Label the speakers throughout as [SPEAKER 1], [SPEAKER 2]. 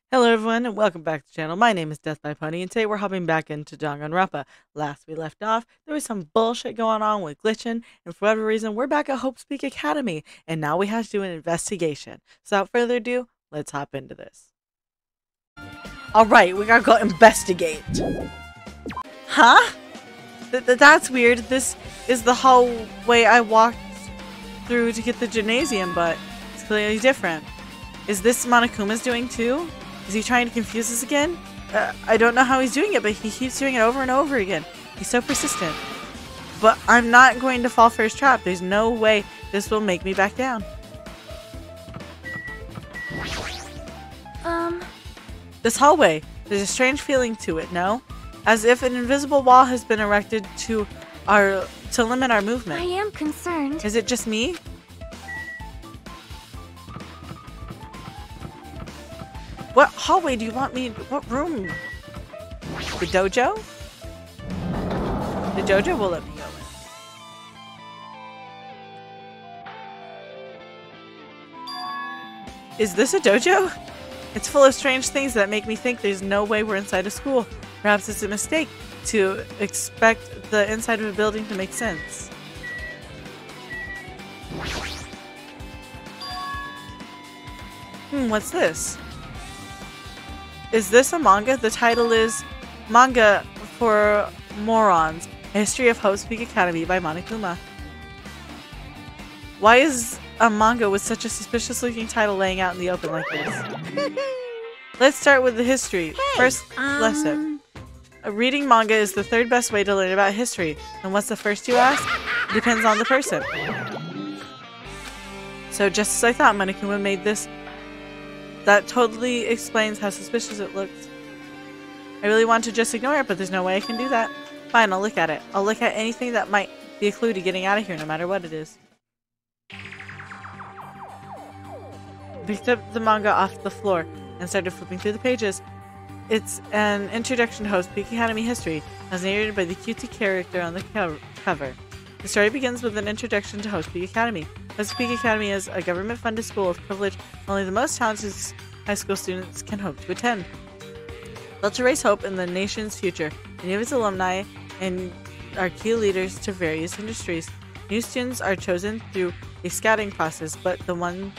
[SPEAKER 1] Hello everyone and welcome back to the channel. My name is Death by Pony and today we're hopping back into Danganronpa. Last we left off, there was some bullshit going on with glitching and for whatever reason we're back at Hope's Peak Academy and now we have to do an investigation. So without further ado, let's hop into this. Alright, we gotta go investigate. Huh? That's weird. This is the hallway I walked through to get the gymnasium, but it's clearly different. Is this Monokuma's doing too? Is he trying to confuse us again? I don't know how he's doing it, but he keeps doing it over and over again. He's so persistent. But I'm not going to fall for his trap. There's no way this will make me back down. This hallway, there's a strange feeling to it, no? As if an invisible wall has been erected to limit our movement.
[SPEAKER 2] I am concerned.
[SPEAKER 1] Is it just me? What hallway do you want me in? What room? The dojo? The dojo will let me go in. Is this a dojo? It's full of strange things that make me think there's no way we're inside a school. Perhaps it's a mistake to expect the inside of a building to make sense. What's this? Is this a manga? The title is Manga for Morons, A History of Hope's Peak Academy by Monokuma. Why is a manga with such a suspicious looking title laying out in the open like this? Let's start with the history. First lesson. Reading manga is the third best way to learn about history. And what's the first, you ask? Depends on the person. So just as I thought, Monokuma made this. That totally explains how suspicious it looks. I really want to just ignore it, but there's no way I can do that. Fine, I'll look at it. I'll look at anything that might be a clue to getting out of here, no matter what it is. Picked up the manga off the floor and started flipping through the pages. It's an introduction to Hope's Peak Academy history, as narrated by the cutesy character on the cover. The story begins with an introduction to Hope's Peak Academy. Hope's Peak Academy is a government-funded school of privilege only the most talented high school students can hope to attend. Built to raise hope in the nation's future, many of its alumni and are key leaders to various industries. New students are chosen through a scouting process, but the ones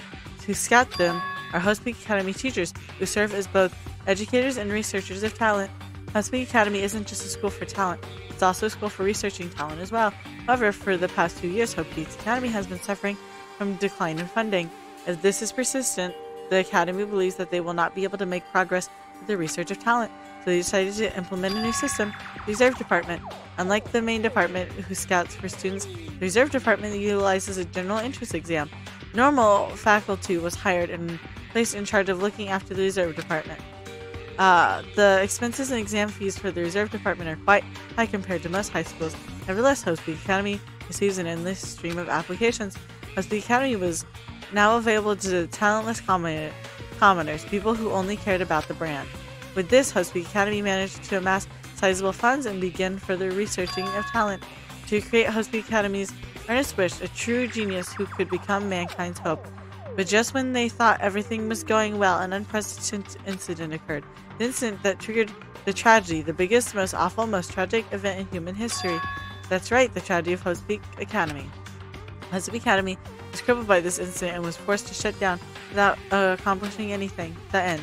[SPEAKER 1] who scout them are Hope's Peak Academy teachers who serve as both educators and researchers of talent. Hope's Peak Academy isn't just a school for talent, it's also a school for researching talent as well. However, for the past 2 years, Hope's Peak Academy has been suffering from decline in funding. As this is persistent, the Academy believes that they will not be able to make progress with the research of talent, so they decided to implement a new system, the Reserve Department. Unlike the main department, who scouts for students, the Reserve Department utilizes a general interest exam. Normal faculty was hired and placed in charge of looking after the Reserve Department. The expenses and exam fees for the Reserve Department are quite high compared to most high schools. Nevertheless, Hope's Peak Academy receives an endless stream of applications. Hope's Peak Academy was now available to talentless commoners, people who only cared about the brand. With this, Hope's Peak Academy managed to amass sizable funds and begin further researching of talent. To create Hope's Peak Academy's Ernest wished a true genius who could become mankind's hope. But just when they thought everything was going well, an unprecedented incident occurred. The incident that triggered the tragedy, the biggest, most awful, most tragic event in human history. That's right, the tragedy of Hope's Peak Academy. Hope's Peak Academy was crippled by this incident and was forced to shut down without accomplishing anything. The end.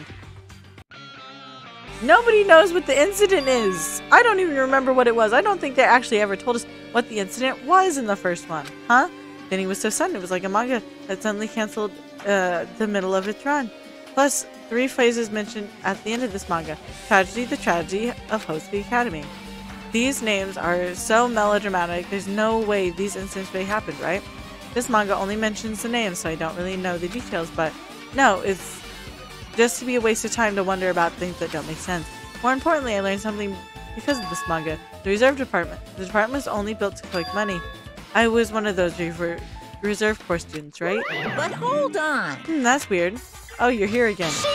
[SPEAKER 1] Nobody knows what the incident is! I don't even remember what it was. I don't think they actually ever told us what the incident was in the first one. Huh? Then was so sudden, it was like a manga that suddenly canceled the middle of its run. Plus, 3 phrases mentioned at the end of this manga. Tragedy, the tragedy of Hope's Peak Academy. These names are so melodramatic, there's no way these incidents really happened, right? This manga only mentions the names, so I don't really know the details, but no, it's just to be a waste of time to wonder about things that don't make sense. More importantly, I learned something because of this manga. The Reserve Department. The department was only built to collect money. I was one of those Reserve Corps students, right?
[SPEAKER 2] But hold on.
[SPEAKER 1] That's weird. Oh, you're here again.
[SPEAKER 2] Shing!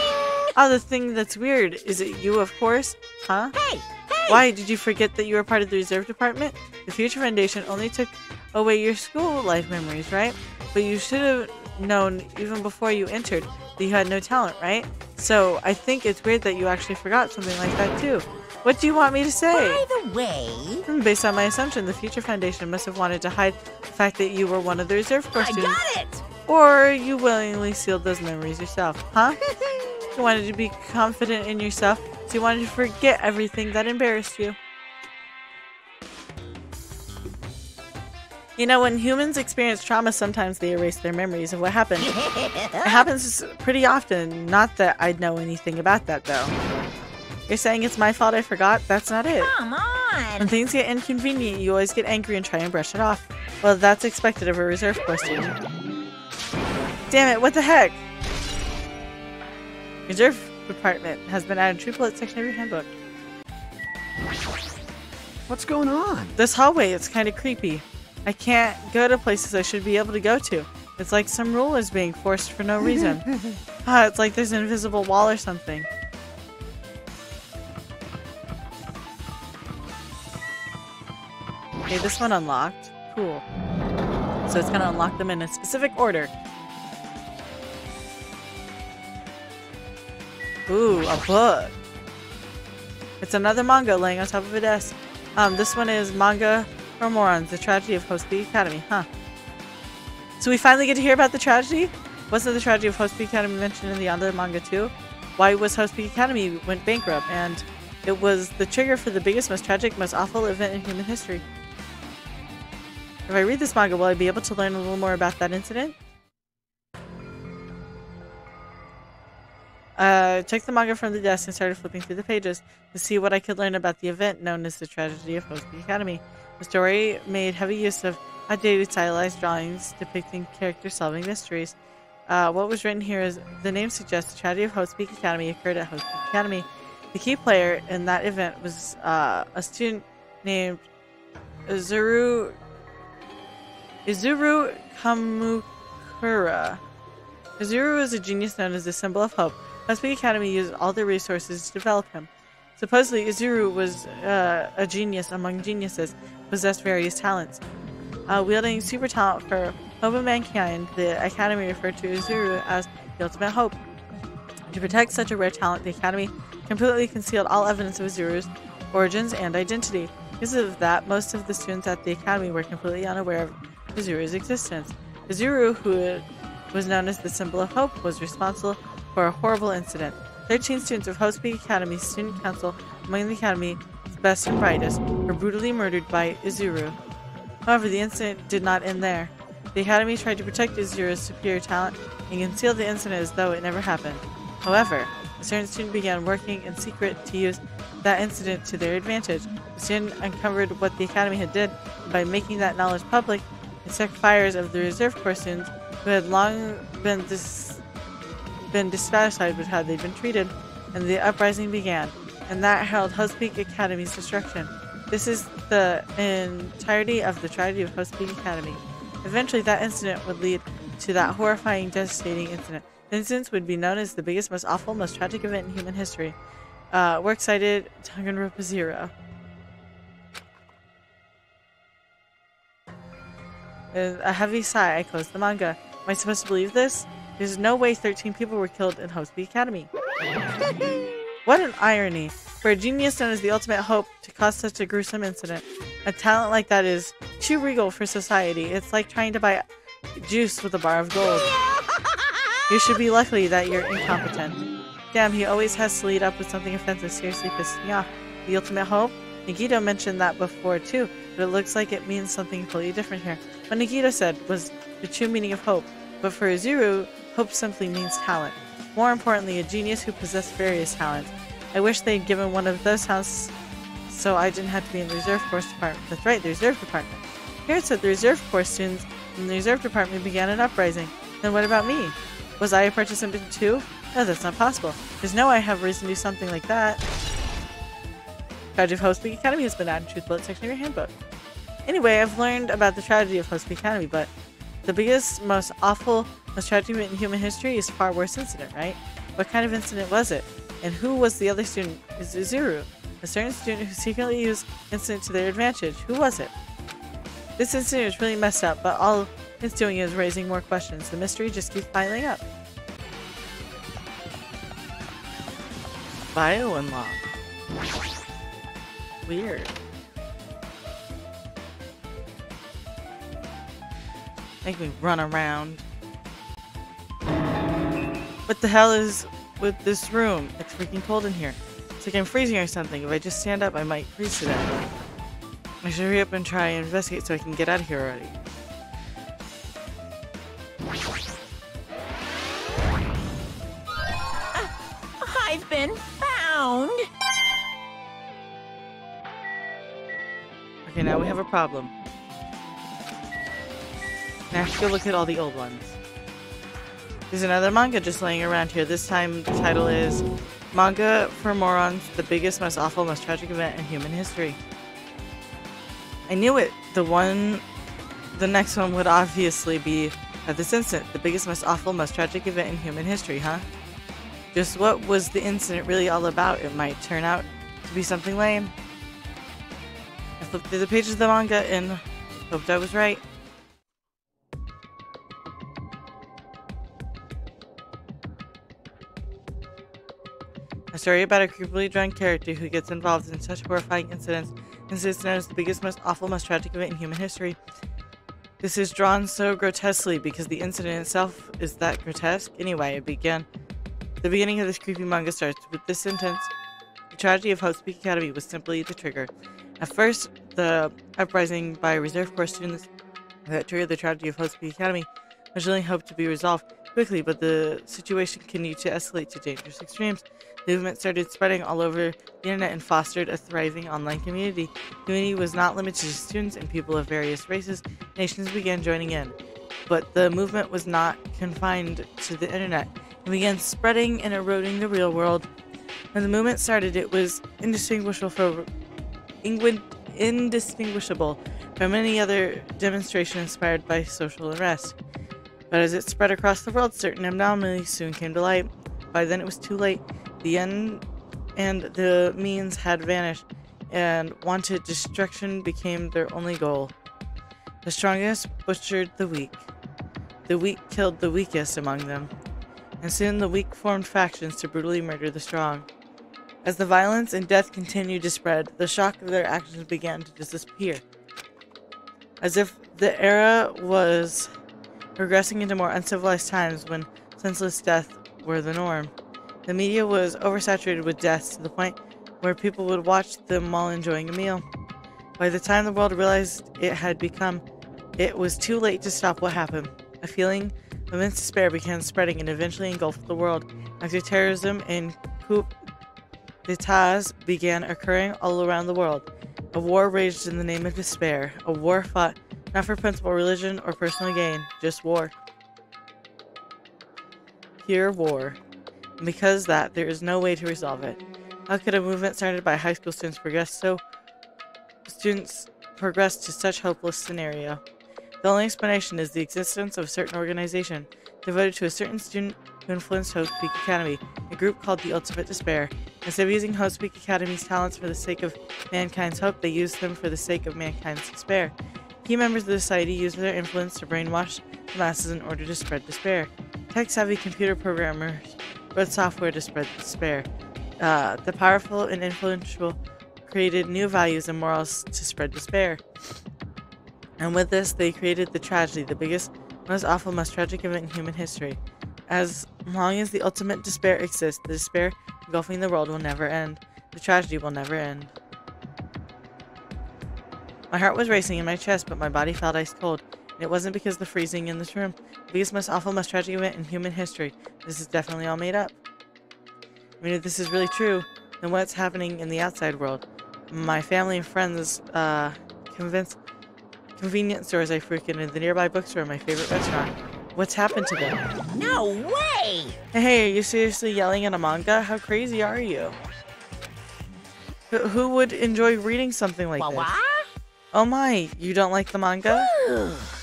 [SPEAKER 1] Oh, the thing that's weird. Is it you, of course? Huh?
[SPEAKER 2] Hey!
[SPEAKER 1] Why? Did you forget that you were part of the Reserve Department? The Future Foundation only took away your school life memories, right? But you should have known even before you entered that you had no talent, right? So I think it's weird that you actually forgot something like that too. What do you want me to say?
[SPEAKER 2] By the way...
[SPEAKER 1] Based on my assumption, the Future Foundation must have wanted to hide the fact that you were one of the Reserve Corps
[SPEAKER 2] I
[SPEAKER 1] students.
[SPEAKER 2] got it!
[SPEAKER 1] Or you willingly sealed those memories yourself, huh? You wanted to be confident in yourself, so you wanted to forget everything that embarrassed you. You know, when humans experience trauma, sometimes they erase their memories of what happened. It happens pretty often. Not that I'd know anything about that, though. You're saying it's my fault I forgot? That's not it.
[SPEAKER 2] Come on!
[SPEAKER 1] When things get inconvenient, you always get angry and try and brush it off. Well, that's expected of a Reserve Corps student. Damn it, what the heck? Reserve Department has been added to Triplet section of your handbook.
[SPEAKER 3] What's going on?
[SPEAKER 1] This hallway, it's kind of creepy. I can't go to places I should be able to go to. It's like some rule is being forced for no reason. It's like there's an invisible wall or something. Okay, this one unlocked. Cool. So it's gonna unlock them in a specific order. Ooh, a book. It's another manga laying on top of a desk. This one is Manga for Morons, The Tragedy of Host Peak Academy, huh? So we finally get to hear about the tragedy? Wasn't the tragedy of Host Peak Academy mentioned in the other manga too? Why was Host Peak Academy went bankrupt? And it was the trigger for the biggest, most tragic, most awful event in human history. If I read this manga, will I be able to learn a little more about that incident? Checked the manga from the desk and started flipping through the pages to see what I could learn about the event known as the Tragedy of Host Peak Academy. The story made heavy use of outdated stylized drawings depicting characters solving mysteries. What was written here is, the name suggests the tragedy of Host Peak Academy occurred at Host Peak Academy. The key player in that event was a student named Izuru Kamukura. Izuru is a genius known as the symbol of hope. Host Peak Academy used all their resources to develop him. Supposedly, Izuru was a genius among geniuses, possessed various talents. Wielding super talent for hope of mankind, the Academy referred to Izuru as the ultimate hope. To protect such a rare talent, the Academy completely concealed all evidence of Izuru's origins and identity. Because of that, most of the students at the Academy were completely unaware of Izuru's existence. Izuru, who was known as the symbol of hope, was responsible for a horrible incident. 13 students of Host Peak Academy's student council, among the Academy's best and brightest, were brutally murdered by Izuru. However, the incident did not end there. The Academy tried to protect Izuru's superior talent and conceal the incident as though it never happened. However, a certain student began working in secret to use that incident to their advantage. The student uncovered what the Academy had did, and by making that knowledge public, it set fires of the Reserve Corps students who had long been dissatisfied with how they'd been treated, and the uprising began, and that heralded Host Peak Academy's destruction. This is the entirety of the tragedy of Host Peak Academy. Eventually, that incident would lead to that horrifying, devastating incident. The incident would be known as the biggest, most awful, most tragic event in human history. Works cited Danganronpa 0. With a heavy sigh, I closed the manga. Am I supposed to believe this? There's no way 13 people were killed in Host Peak Academy. What an irony. For a genius known as the ultimate hope to cause such a gruesome incident. A talent like that is too regal for society. It's like trying to buy juice with a bar of gold. You should be lucky that you're incompetent. Damn, he always has to lead up with something offensive. Seriously pisses me off. The ultimate hope? Nagito mentioned that before too, but it looks like it means something completely different here. What Nagito said was the true meaning of hope, but for Izuru, hope simply means talent. More importantly, a genius who possessed various talents. I wish they'd given one of those talents so I didn't have to be in the Reserve Corps Department. That's right, the Reserve Department. Here it said the Reserve Corps students in the Reserve Department began an uprising. Then what about me? Was I a participant too? No, that's not possible. There's no way I have reason to do something like that. Tragedy of Host Peak Academy has been added to the bullet section of your handbook. Anyway, I've learned about the tragedy of Host Peak Academy, but the biggest, most awful, most tragic event in human history is a far worse incident, right? What kind of incident was it? And who was the other student? Is Izuru, a certain student who secretly used incident to their advantage. Who was it? This incident is really messed up, but all it's doing is raising more questions. The mystery just keeps piling up. Bio unlock. Weird. Make me run around. What the hell is with this room? It's freaking cold in here. It's like I'm freezing or something. If I just stand up, I might freeze to death. I should hurry up and try and investigate so I can get out of here already.
[SPEAKER 2] I've been found.
[SPEAKER 1] Okay, now we have a problem. Now I have to go look at all the old ones. There's another manga just laying around here. This time the title is Manga for Morons, the biggest, most awful, most tragic event in human history. I knew it. The next one would obviously be at this instant, the biggest, most awful, most tragic event in human history, huh? Just what was the incident really all about? It might turn out to be something lame. I flipped through the pages of the manga and hoped I was right. A story about a creepily drunk character who gets involved in such horrifying incidents and is known as the biggest, most awful, most tragic event in human history. This is drawn so grotesquely because the incident itself is that grotesque. Anyway, the beginning of this creepy manga starts with this sentence: the tragedy of Hope's Peak Academy was simply the trigger. At first, the uprising by reserve corps students that triggered the tragedy of Hope's Peak Academy originally hoped to be resolved quickly, but the situation continued to escalate to dangerous extremes. The movement started spreading all over the internet and fostered a thriving online community. The community was not limited to students, and people of various races and nations began joining in. But the movement was not confined to the internet. It began spreading and eroding the real world. When the movement started, it was indistinguishable from any other demonstration inspired by social unrest. But as it spread across the world, certain anomalies soon came to light. By then it was too late. The end and the means had vanished, and wanted destruction became their only goal. The strongest butchered the weak. The weak killed the weakest among them. And soon the weak formed factions to brutally murder the strong. As the violence and death continued to spread, the shock of their actions began to disappear. As if the era was progressing into more uncivilized times when senseless death were the norm. The media was oversaturated with deaths to the point where people would watch them while enjoying a meal. By the time the world realized it was too late to stop what happened. A feeling of immense despair began spreading and eventually engulfed the world. Acts terrorism and coup d'etats began occurring all around the world. A war raged in the name of despair. A war fought not for principle, religion, or personal gain, just war. Pure war. And because that, there is no way to resolve it. How could a movement started by high school students progress to such hopeless scenario? The only explanation is the existence of a certain organization devoted to a certain student who influenced Hope's Peak Academy, a group called the Ultimate Despair. Instead of using Hope's Peak Academy's talents for the sake of mankind's hope, they used them for the sake of mankind's despair. Key members of the society used their influence to brainwash the masses in order to spread despair. Tech-savvy computer programmers wrote software to spread despair. The powerful and influential created new values and morals to spread despair. And with this, they created the tragedy, the biggest, most awful, most tragic event in human history. As long as the ultimate despair exists, the despair engulfing the world will never end. The tragedy will never end. My heart was racing in my chest, but my body felt ice cold. And it wasn't because of the freezing in this room. The biggest, most awful, most tragic event in human history. This is definitely all made up. I mean, if this is really true, then what's happening in the outside world? My family and friends, convenience stores I frequented, the nearby bookstore, my favorite restaurant. What's happened to them?
[SPEAKER 2] No way!
[SPEAKER 1] Hey, are you seriously yelling at a manga? How crazy are you? Who would enjoy reading something like this? Oh my, you don't like the manga?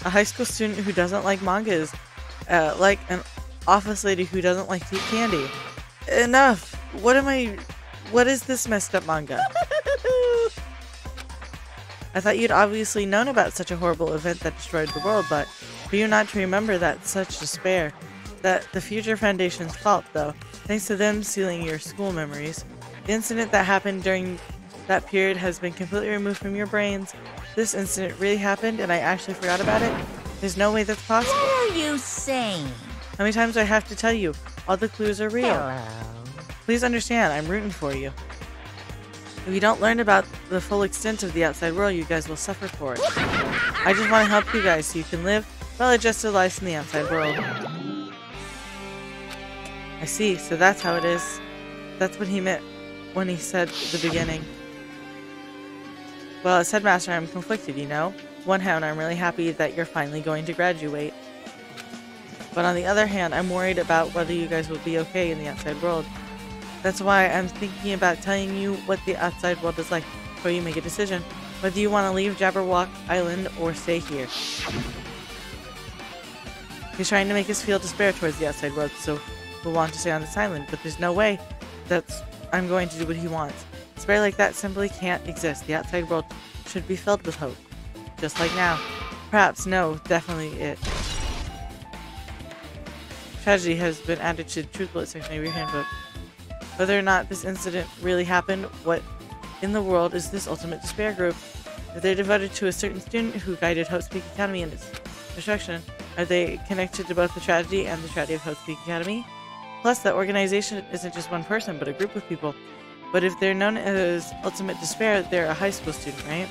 [SPEAKER 1] A high school student who doesn't like manga is like an office lady who doesn't like to eat candy. Enough! What is this messed up manga? I thought you'd obviously known about such a horrible event that destroyed the world, but for you not to remember that such despair, that the future Foundation's fault, though. Thanks to them sealing your school memories. The incident that happened during that period has been completely removed from your brains. This incident really happened and I actually forgot about it? There's no way that's possible.
[SPEAKER 2] What are you saying?
[SPEAKER 1] How many times do I have to tell you? All the clues are real.
[SPEAKER 2] Hello.
[SPEAKER 1] Please understand, I'm rooting for you. If you don't learn about the full extent of the outside world, you guys will suffer for it. I just want to help you guys so you can live well-adjusted lives in the outside world. I see, so that's how it is. That's what he meant when he said at the beginning. Well, as headmaster, I'm conflicted, you know? One hand, I'm really happy that you're finally going to graduate. But on the other hand, I'm worried about whether you guys will be okay in the outside world. That's why I'm thinking about telling you what the outside world is like before you make a decision. Whether you want to leave Jabberwock Island or stay here. He's trying to make us feel despair towards the outside world, so we'll want to stay on this island. But there's no way that I'm going to do what he wants. Despair like that simply can't exist. The outside world should be filled with hope. Just like now. Perhaps, no, definitely it. Tragedy has been added to the truth bullet section of your handbook. Whether or not this incident really happened, what in the world is this ultimate despair group? If they're devoted to a certain student who guided Hope's Peak Academy in its destruction, are they connected to both the tragedy and the tragedy of Hope's Peak Academy? Plus, that organization isn't just one person, but a group of people. But if they're known as Ultimate Despair, they're a high school student, right?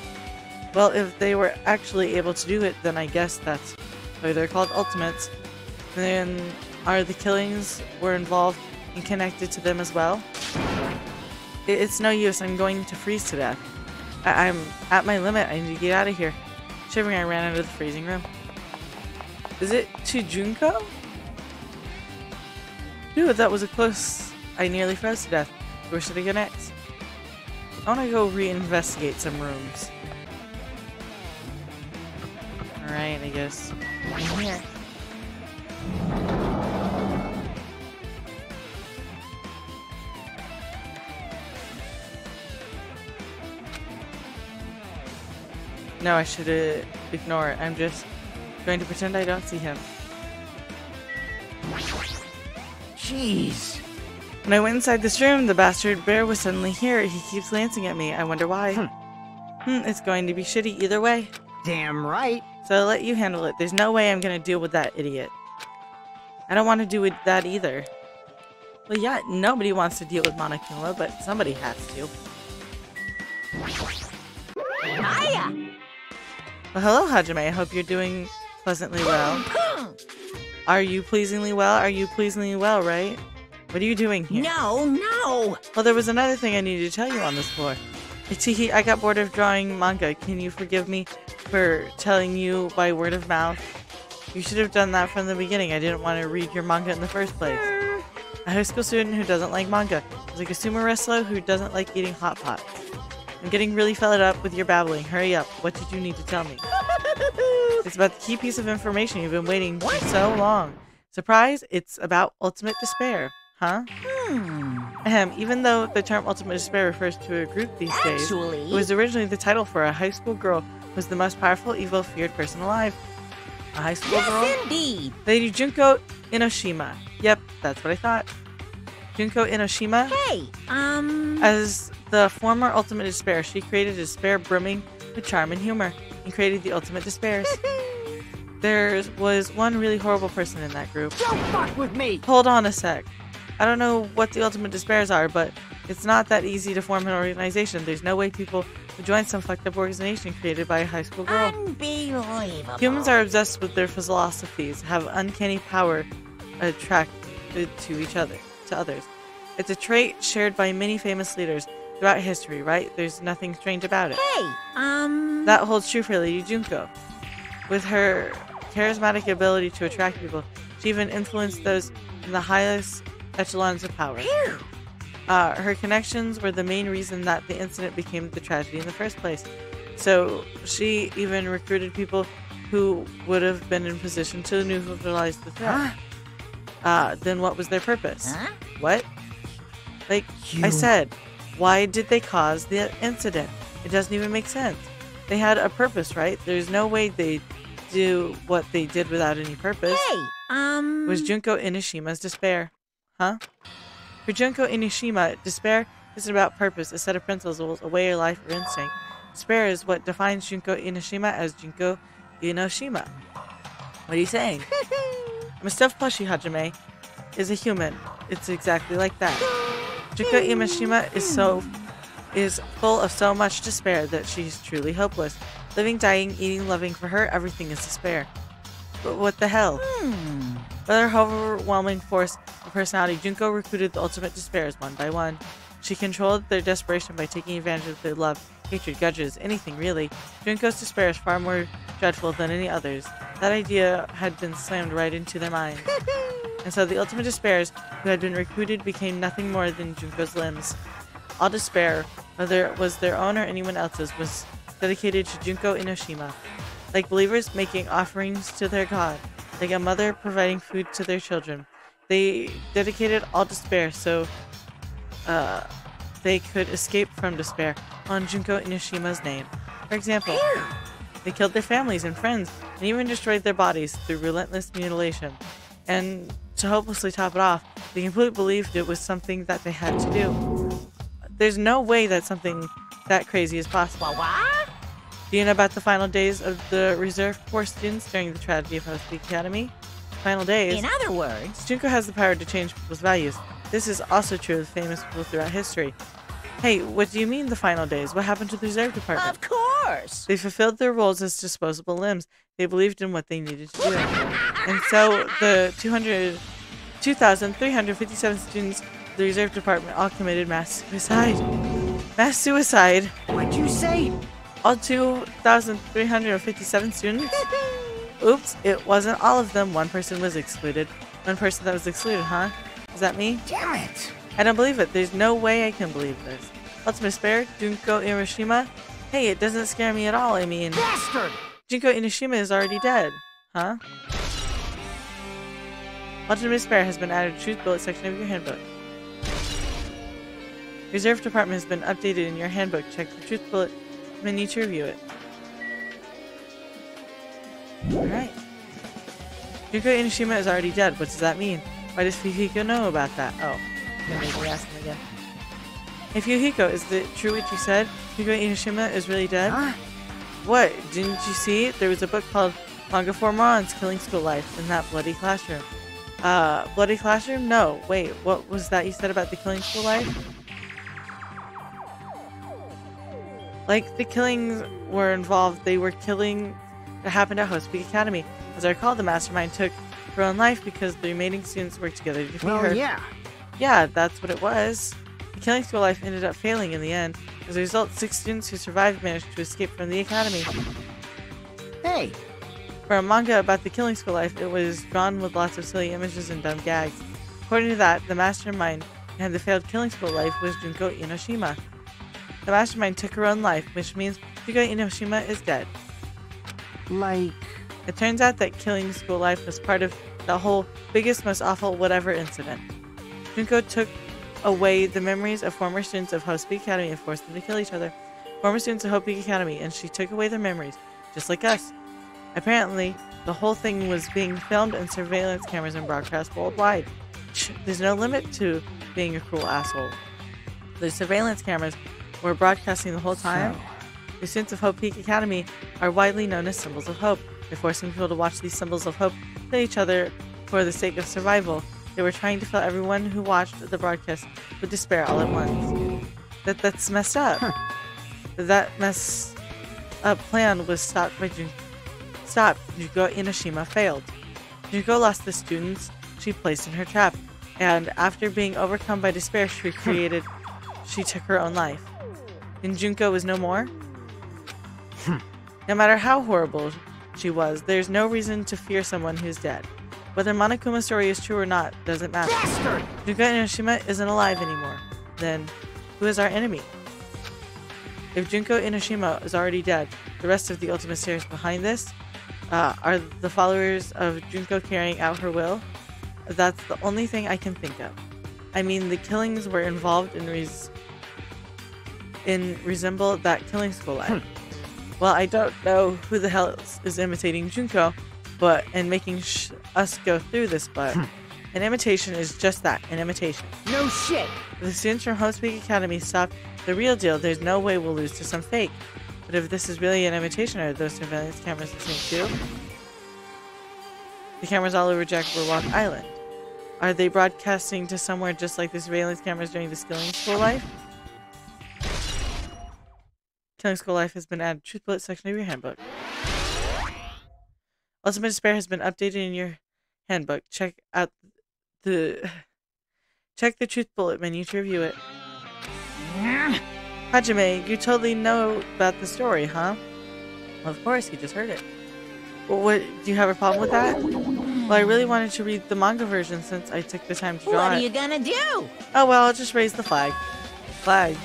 [SPEAKER 1] Well, if they were actually able to do it, then I guess that's why they're called Ultimates. Then are the killings were involved and connected to them as well? It's no use. I'm going to freeze to death. I'm at my limit. I need to get out of here. Shivering, I ran out of the freezing room. Is it to Junko? Dude, that was a close... I nearly froze to death. Where should I go next? I want to go reinvestigate some rooms. Alright, I guess. I'm here. No, I should ignore it. I'm just going to pretend I don't see him.
[SPEAKER 2] Jeez.
[SPEAKER 1] When I went inside this room, the bastard bear was suddenly here. He keeps glancing at me. I wonder why. It's going to be shitty either way.
[SPEAKER 2] Damn right.
[SPEAKER 1] So I'll let you handle it. There's no way I'm going to deal with that idiot. I don't want to do with that either. Well, yeah, nobody wants to deal with Monokuma, but somebody has to.
[SPEAKER 2] Hiya.
[SPEAKER 1] Well, hello, Hajime. I hope you're doing pleasantly well. Are you pleasingly well? Are you pleasingly well, right? What are you doing here?
[SPEAKER 2] No.
[SPEAKER 1] Well, there was another thing I needed to tell you on this floor. Ichihi, I got bored of drawing manga. Can you forgive me for telling you by word of mouth? You should have done that from the beginning. I didn't want to read your manga in the first place. A high school student who doesn't like manga. It's like a sumo wrestler who doesn't like eating hot pot. I'm getting really fed up with your babbling. Hurry up. What did you need to tell me? It's about the key piece of information you've been waiting for so long. Surprise? It's about ultimate despair. Huh? Even though the term ultimate despair refers to a group these days, it was originally the title for a high school girl who was the most powerful, evil, feared person alive. A high school girl?
[SPEAKER 2] Indeed.
[SPEAKER 1] Lady Junko Inoshima. Yep, that's what I thought. Junko Inoshima?
[SPEAKER 2] Hey,
[SPEAKER 1] As the former ultimate despair, she created a despair brimming with charm and humor, and created the ultimate despairs. There was one really horrible person in that group.
[SPEAKER 2] Don't fuck with me.
[SPEAKER 1] Hold on a sec. I don't know what the ultimate despairs are, but it's not that easy to form an organization. There's no way people would join some fucked up organization created by a high school girl.
[SPEAKER 2] Unbelievable.
[SPEAKER 1] Humans are obsessed with their philosophies, have uncanny power attracted to others. It's a trait shared by many famous leaders throughout history, right? There's nothing strange about it.
[SPEAKER 2] Hey,
[SPEAKER 1] That holds true for Lady Junko. With her charismatic ability to attract people, she even influenced those in the highest echelons of power. Her connections were the main reason that the incident became the tragedy in the first place. So she even recruited people who would have been in position to neutralize the threat. Then what was their purpose?
[SPEAKER 2] Huh?
[SPEAKER 1] What? Like I said, why did they cause the incident? It doesn't even make sense. They had a purpose, right? There's no way they do what they did without any purpose.
[SPEAKER 2] Hey,
[SPEAKER 1] It was Junko Inishima's despair. Huh? For Junko Inishima, despair isn't about purpose, a set of principles, a way of life, or instinct. Despair is what defines Junko Inishima as Junko Inoshima. What are you saying? I'm a stuffed plushie, Hajime is a human. It's exactly like that. Junko Inoshima is full of so much despair that she's truly hopeless. Living, dying, eating, loving, for her, everything is despair. But what the hell? With her overwhelming force of personality, Junko recruited the ultimate despairs one by one. She controlled their desperation by taking advantage of their love, hatred, grudges, anything really. Junko's despair is far more dreadful than any others. That idea had been slammed right into their minds. And so the ultimate despairs who had been recruited became nothing more than Junko's limbs. All despair, whether it was their own or anyone else's, was dedicated to Junko Inoshima. Like believers making offerings to their god, like a mother providing food to their children. They dedicated all despair so they could escape from despair on Junko Inishima's name. For example, they killed their families and friends and even destroyed their bodies through relentless mutilation. And to hopelessly top it off, they completely believed it was something that they had to do. There's no way that something that crazy is possible.
[SPEAKER 2] What?
[SPEAKER 1] Do you know about the final days of the reserve Corps students during the tragedy of House Peak Academy? Final days?
[SPEAKER 2] In other words,
[SPEAKER 1] Junko has the power to change people's values. This is also true of famous people throughout history. Hey, what do you mean the final days? What happened to the reserve department?
[SPEAKER 2] of course.
[SPEAKER 1] They fulfilled their roles as disposable limbs. They believed in what they needed to do. And so the 2,357 students of the reserve department all committed mass suicide. Mass suicide?
[SPEAKER 2] What'd you say?
[SPEAKER 1] All 2,357 students? Oops, it wasn't all of them. One person was excluded. One person that was excluded, huh? Is that me?
[SPEAKER 2] Damn it.
[SPEAKER 1] I don't believe it. There's no way I can believe this. Ultimate despair, Junko Inoshima? Hey, it doesn't scare me at all. I mean,
[SPEAKER 2] Bastard!
[SPEAKER 1] Junko Inoshima is already dead. Huh? Ultimate despair has been added to the Truth Bullet section of your handbook. Reserve department has been updated in your handbook. Check the Truth Bullet menu to review it. Alright. Junko Inoshima is already dead. What does that mean? Why does Fuyuhiko know about that? Oh, then maybe ask him again. Hey Fuyuhiko, is it true what you said? Junko Inoshima is really dead?
[SPEAKER 2] Huh?
[SPEAKER 1] What? Didn't you see? There was a book called Manga for Morons, Killing School Life in that bloody classroom. Bloody classroom? No. Wait, what was that you said about the killing school life? Like, the killings were involved. They were killing that happened at Host Peak Academy. As I recall, the mastermind took her own life because the remaining students worked together to defeat her.
[SPEAKER 2] yeah.
[SPEAKER 1] Yeah, that's what it was. The killing school life ended up failing in the end. As a result, 6 students who survived managed to escape from the academy.
[SPEAKER 2] Hey.
[SPEAKER 1] For a manga about the killing school life, it was drawn with lots of silly images and dumb gags. According to that, the mastermind behind the failed killing school life was Junko Inoshima. The mastermind took her own life, which means Junko Inoshima is dead.
[SPEAKER 2] Like...
[SPEAKER 1] It turns out that killing school life was part of the whole biggest, most awful whatever incident. Junko took away the memories of former students of Host Peak Academy and forced them to kill each other. Former students of Host Peak Academy, and she took away their memories, just like us. Apparently, the whole thing was being filmed and surveillance cameras and broadcast worldwide. There's no limit to being a cruel asshole. The surveillance cameras were broadcasting the whole time. The students of Hope Peak Academy are widely known as symbols of hope. They're forcing people to watch these symbols of hope kill each other for the sake of survival. They were trying to fill everyone who watched the broadcast with despair all at once. That's messed up. That messed up plan was stopped by Junko Inoshima failed. Junko lost the students she placed in her trap, and after being overcome by despair, she took her own life. And Junko was no more? No matter how horrible she was, there's no reason to fear someone who's dead. Whether Monokuma's story is true or not doesn't matter.
[SPEAKER 2] Bastard!
[SPEAKER 1] Junko Inoshima isn't alive anymore. Then, who is our enemy? If Junko Inoshima is already dead, the rest of the ultimate series behind this are the followers of Junko carrying out her will. That's the only thing I can think of. I mean, the killings were involved in resemble that killing school life. Well, I don't know who the hell is imitating Junko, and making us go through this, but an imitation is just that, an imitation.
[SPEAKER 2] No shit.
[SPEAKER 1] If the students from Host Peak Academy stop the real deal, there's no way we'll lose to some fake. But if this is really an imitation, are those surveillance cameras the same too? The cameras all over Jackboard Walk Island. Are they broadcasting to somewhere just like the surveillance cameras during the Killing School Life? Killing School Life has been added to the Truth Bullet section of your handbook. Ultimate Despair has been updated in your handbook. Check the Truth Bullet menu to review it. Hajime, you totally know about the story, huh? Well, of course, you just heard it. Well, what, do you have a problem with that? Well, I really wanted to read the manga version since I took the time to draw it.
[SPEAKER 2] What are you gonna do?
[SPEAKER 1] Oh, well, I'll just raise the flag. Flag?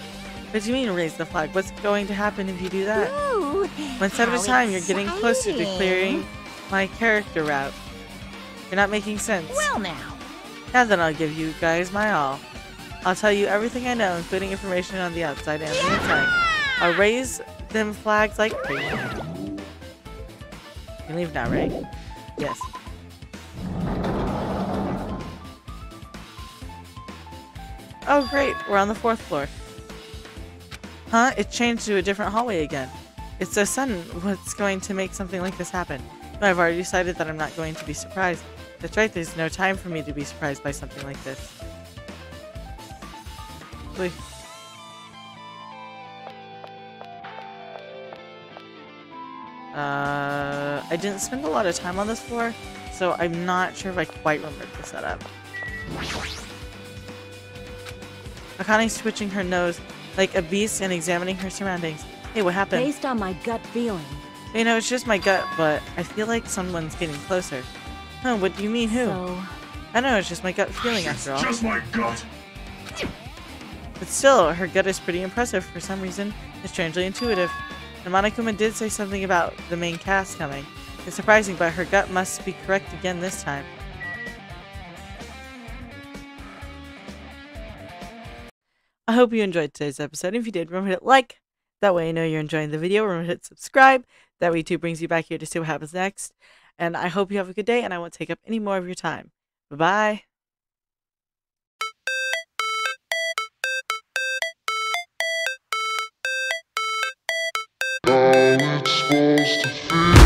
[SPEAKER 1] What do you mean raise the flag? What's going to happen if you do that?
[SPEAKER 2] Ooh,
[SPEAKER 1] One step at a time, you're getting closer to clearing my character route. You're not making sense.
[SPEAKER 2] Well now.
[SPEAKER 1] Now then, I'll give you guys my all. I'll tell you everything I know, including information on the outside and the inside. I'll raise them flags like crazy. You can leave now, right? Yes. Oh, great. We're on the 4th floor. Huh? It changed to a different hallway again. It's so sudden. What's going to make something like this happen? No, I've already decided that I'm not going to be surprised. That's right. There's no time for me to be surprised by something like this. Wait. I didn't spend a lot of time on this floor, so I'm not sure if I quite remember the setup. Akane's twitching her nose like a beast and examining her surroundings. Hey, what happened?
[SPEAKER 3] Based on my gut feeling.
[SPEAKER 1] You know, it's just my gut, but I feel like someone's getting closer. Huh, what do you mean, who?
[SPEAKER 3] So,
[SPEAKER 1] I know, it's just my gut feeling after all.
[SPEAKER 4] It's just my gut.
[SPEAKER 1] But still, her gut is pretty impressive for some reason. It's strangely intuitive. And Monokuma did say something about the main cast coming. It's surprising, but her gut must be correct again this time. I hope you enjoyed today's episode. If you did, remember to hit like. That way I know you're enjoying the video. Remember to hit subscribe. That way too brings you back here to see what happens next. And I hope you have a good day, and I won't take up any more of your time. Bye-bye.
[SPEAKER 4] All it's supposed to feel.